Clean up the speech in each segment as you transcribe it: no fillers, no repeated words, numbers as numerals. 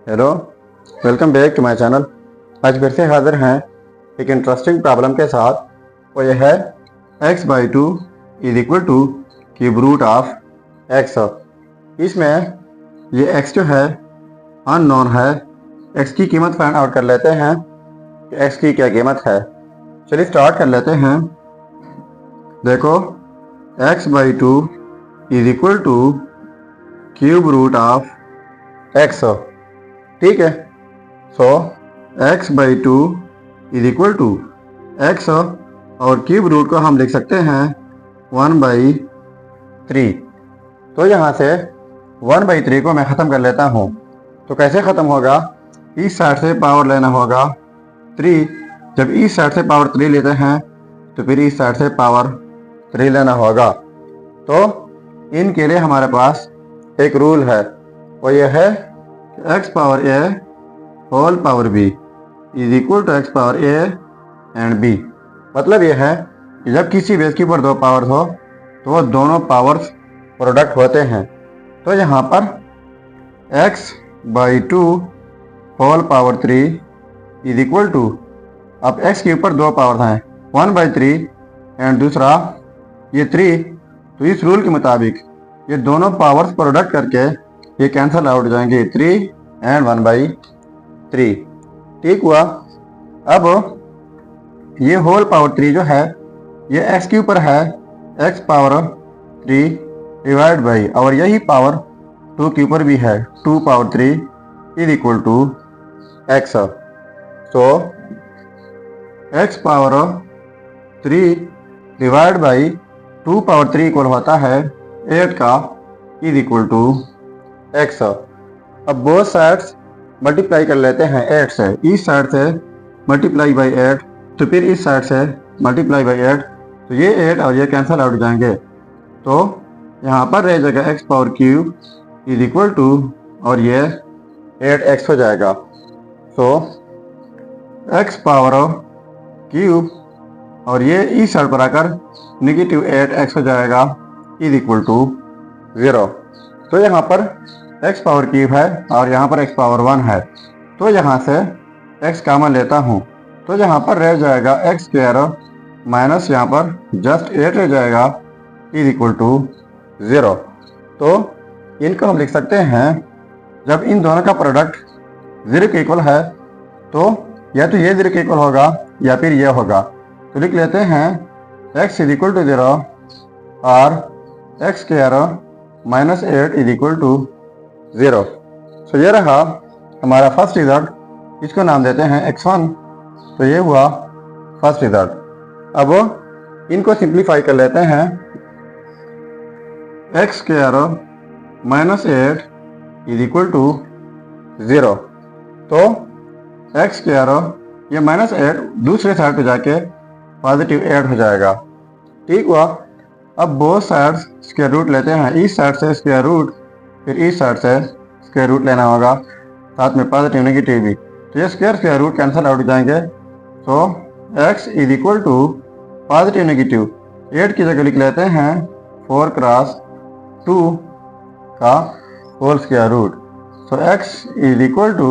Hello, welcome back to my channel. आज फिर से हाजिर हैं एक इंटरेस्टिंग प्रॉब्लम के साथ। वो ये है x/2 is equal to cube root of x। इसमें ये x जो है अननोन है। x की कीमत फाइंड आउट कर लेते हैं कि x की क्या कीमत है। चलिए स्टार्ट कर लेते हैं। देखो, x/2 is equal to cube root of x। ठीक है, so x/2 is equal to x और क्यूब रूट को हम लिख सकते हैं 1/3। तो यहाँ से 1/3 को मैं ख़त्म कर लेता हूँ। तो कैसे ख़त्म होगा? इस साइड से पावर लेना होगा 3। जब इस साइड से पावर 3 लेते हैं तो फिर इस साइड से पावर 3 लेना होगा। तो इनके लिए हमारे पास एक रूल है, वो ये है x power a whole power b is equal to x power a and b। मतलब यह है कि जब किसी बेस के ऊपर दो पावर्स हो तो वो दोनों पावर्स प्रोडक्ट होते हैं। तो यहाँ पर x/2 whole power 3 is equal to, अब x के ऊपर दो पावर्स हैं 1/3 एंड दूसरा ये 3। तो इस रूल के मुताबिक ये दोनों पावर्स प्रोडक्ट करके ये कैंसिल आउट हो जाएंगे, 3 एंड 1/3। ठीक हुआ। अब ये होल पावर 3 जो है ये x के ऊपर है, x पावर 3 डिवाइड बाई, और यही पावर 2 के ऊपर भी है, 2 power 3 is equal to x। So x power 3 divide by 2 power 3 equal होता है 8 का इज इक्वल टू x। अब बोथ साइड्स मल्टीप्लाई कर लेते हैं 8 से। इस साइड से मल्टीप्लाई बाई 8 तो फिर इस साइड से मल्टीप्लाई बाई 8, तो ये 8 और ये कैंसिल आउट जाएंगे। तो यहाँ पर रह जाएगा x power cube is equal to, और ये 8x हो जाएगा। सो x पावर क्यूब और ये इस साइड पर आकर नेगेटिव 8x हो जाएगा इज इक्वल टू 0। तो यहाँ पर x पावर क्यूब है और यहाँ पर x पावर 1 है। तो यहाँ से x कॉमन लेता हूँ, तो यहाँ पर रह जाएगा x स्क्वायर माइनस यहाँ पर जस्ट 8 रह जाएगा इज इक्वल टू 0। तो इनको हम लिख सकते हैं, जब इन दोनों का प्रोडक्ट 0 के इक्वल है तो या तो ये 0 के इक्वल होगा या फिर ये होगा। तो लिख लेते हैं x इज इक्वल टू 0 और x square minus 8 is equal to 0। So ये रहा हमारा फर्स्ट रिजल्ट। इसको नाम देते हैं x1। तो ये हुआ फर्स्ट रिजल्ट। अब इनको सिंप्लीफाई कर लेते हैं। x square minus 8 is equal to 0। तो x स्क्वायर ये माइनस 8 दूसरे साइड पे जाके पॉजिटिव 8 हो जाएगा। ठीक हुआ। अब बोथ साइड्स स्क्वायर रूट लेते हैं। इस साइड से स्क्वायर रूट, फिर इस साइड से स्क्वायर रूट लेना होगा, साथ में पॉजिटिव नेगेटिव भी। तो ये स्क्वायर रूट कैंसिल आउट हो जाएंगे। तो x is equal to positive negative 8 की जगह लिख लेते हैं 4 क्रॉस 2 का whole square root. So x is equal to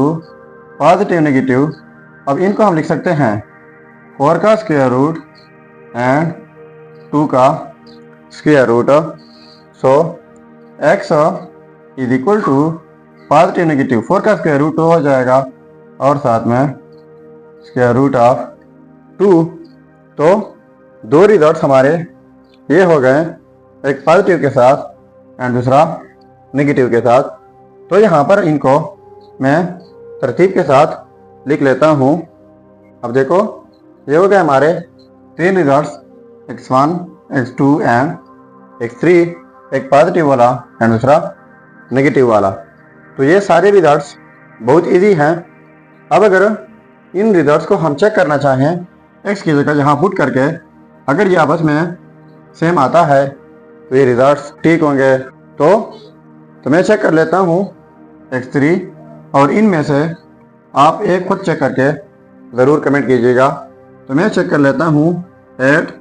positive negative, अब इनको हम लिख सकते हैं 4 का स्क्वायर रूट एंड 2 का square root. So x is equal to positive negative 4 का स्क्वायर रूट 2 हो जाएगा और साथ में स्क्वायर रूट ऑफ 2। तो दो रिजल्ट्स हमारे ये हो गए, एक पॉजिटिव के साथ एंड दूसरा नेगेटिव के साथ। तो यहाँ पर इनको मैं तरतीब के साथ लिख लेता हूँ। अब देखो, ये हो गए हमारे 3 results, x1, x2 and x3, एक पॉजिटिव वाला एंड दूसरा नेगेटिव वाला। तो ये सारे रिजल्ट्स बहुत इजी हैं। अब अगर इन रिजल्ट्स को हम चेक करना चाहें x की जगह यहाँ पुट करके, अगर ये आपस में सेम आता है तो ये रिजल्ट्स ठीक होंगे। तो मैं चेक कर लेता हूँ x3, और इनमें से आप एक खुद चेक करके ज़रूर कमेंट कीजिएगा। तो मैं चेक कर लेता हूँ 8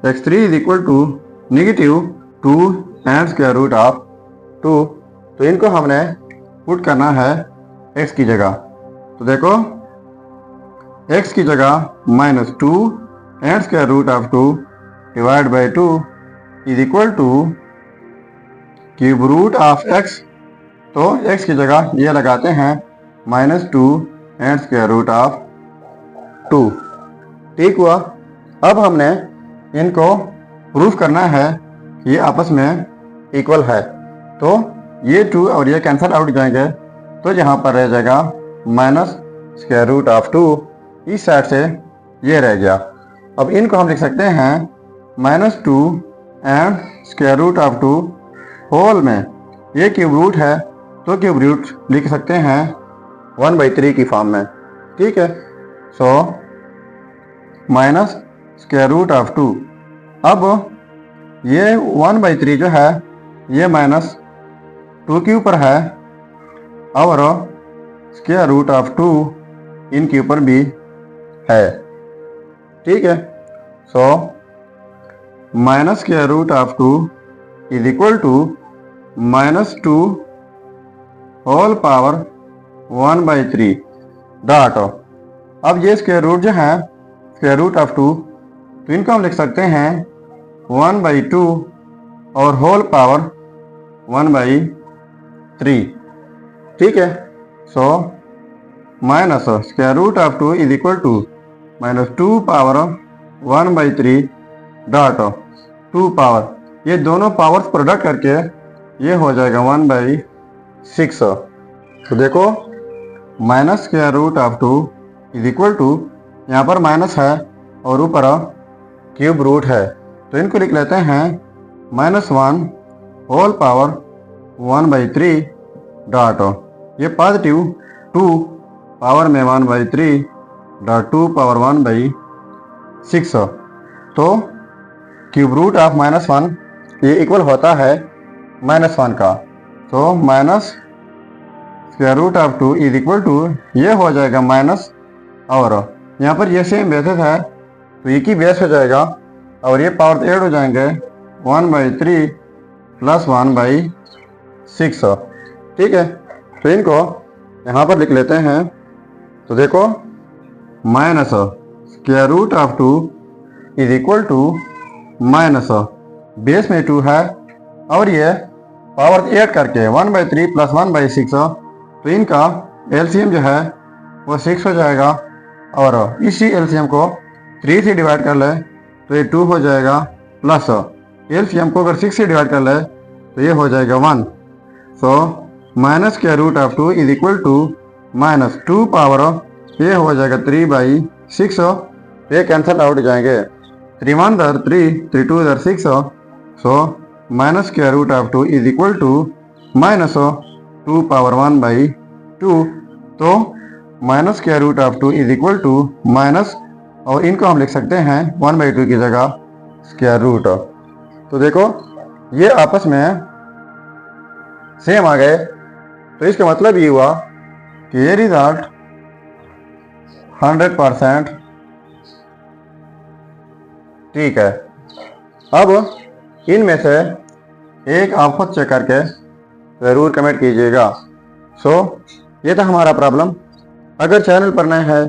x3 is equal to negative 2 and square root of 2। तो इनको हमने पुट करना है x की जगह। तो देखो x की जगह -2 and square root of 2 divide by 2 is equal to cube root of x। तो x की जगह ये लगाते हैं -2 एंड स्क्वायर रूट ऑफ 2। ठीक हुआ। अब हमने इनको प्रूफ करना है कि ये आपस में इक्वल है। तो ये 2 और ये कैंसिल आउट जाएंगे, तो यहाँ पर रह जाएगा स्क्वायर रूट ऑफ 2, इस साइड से ये रह गया। अब इनको हम लिख सकते हैं -2 and square root of 2 whole में, ये क्यूब रूट है तो क्यूब रूट लिख सकते हैं 1/3 की फॉर्म में। ठीक है। So square root of 2। अब ये 1/3 जो है ये -2 के ऊपर है और स्क्वायर रूट ऑफ 2 इनके ऊपर भी है। ठीक है। So square root of 2 is equal to -2 whole power 1/3 dot. अब ये स्क्वायर रूट जो है स्क्वायर रूट ऑफ 2, तो इनको हम लिख सकते हैं 1/2 और होल पावर 1/3। ठीक है। So square root of 2 is equal to -2 power 1/3 dot 2 power, ये दोनों पावर्स प्रोडक्ट करके ये हो जाएगा 1/6। तो देखो square root of 2 is equal to, यहाँ पर माइनस है और ऊपर क्यूब रूट है, तो इनको लिख लेते हैं -1 होल पावर 1/3 डॉट, ये पॉजिटिव 2 पावर में 1/3 डॉट 2 पावर 1/6। तो क्यूब रूट ऑफ -1 ये इक्वल होता है -1 का। तो square root of 2 is equal to, ये हो जाएगा माइनस, और यहाँ पर ये सेम बेसिस है तो ये की बेस हो जाएगा और ये पावर ऐड हो जाएंगे 1/3 प्लस 1/6। ठीक है। तो इनको यहाँ पर लिख लेते हैं। तो देखो square root of 2 is equal to base में 2 है और ये पावर ऐड करके 1/3 प्लस 1/6, तो इनका एलसीएम जो है वो 6 हो जाएगा, और इसी एलसीएम को 3 से डिवाइड कर ले तो ये 2 हो जाएगा, प्लस एलसीएम को अगर 6 से डिवाइड कर ले तो ये हो जाएगा 1। So square root of 2 is equal to -2 power, ये हो जाएगा 3/6, ये कैंसिल आउट जाएंगे, 3 1 3, 3 2 6। So square root of 2 is equal to -2 power 1/2। तो square root of 2 is equal to minus, और इनको हम लिख सकते हैं 1/2 की जगह स्क्वायर रूट। तो देखो ये आपस में सेम आ गए, तो इसका मतलब ये हुआ कि ये रिजल्ट 100% ठीक है। अब इनमें से एक आप खुद चेक करके ज़रूर कमेंट कीजिएगा। सो ये था हमारा प्रॉब्लम। अगर चैनल पर नए हैं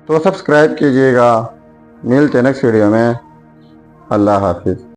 तो सब्सक्राइब कीजिएगा। मिलते हैं नेक्स्ट वीडियो में। अल्लाह हाफिज़।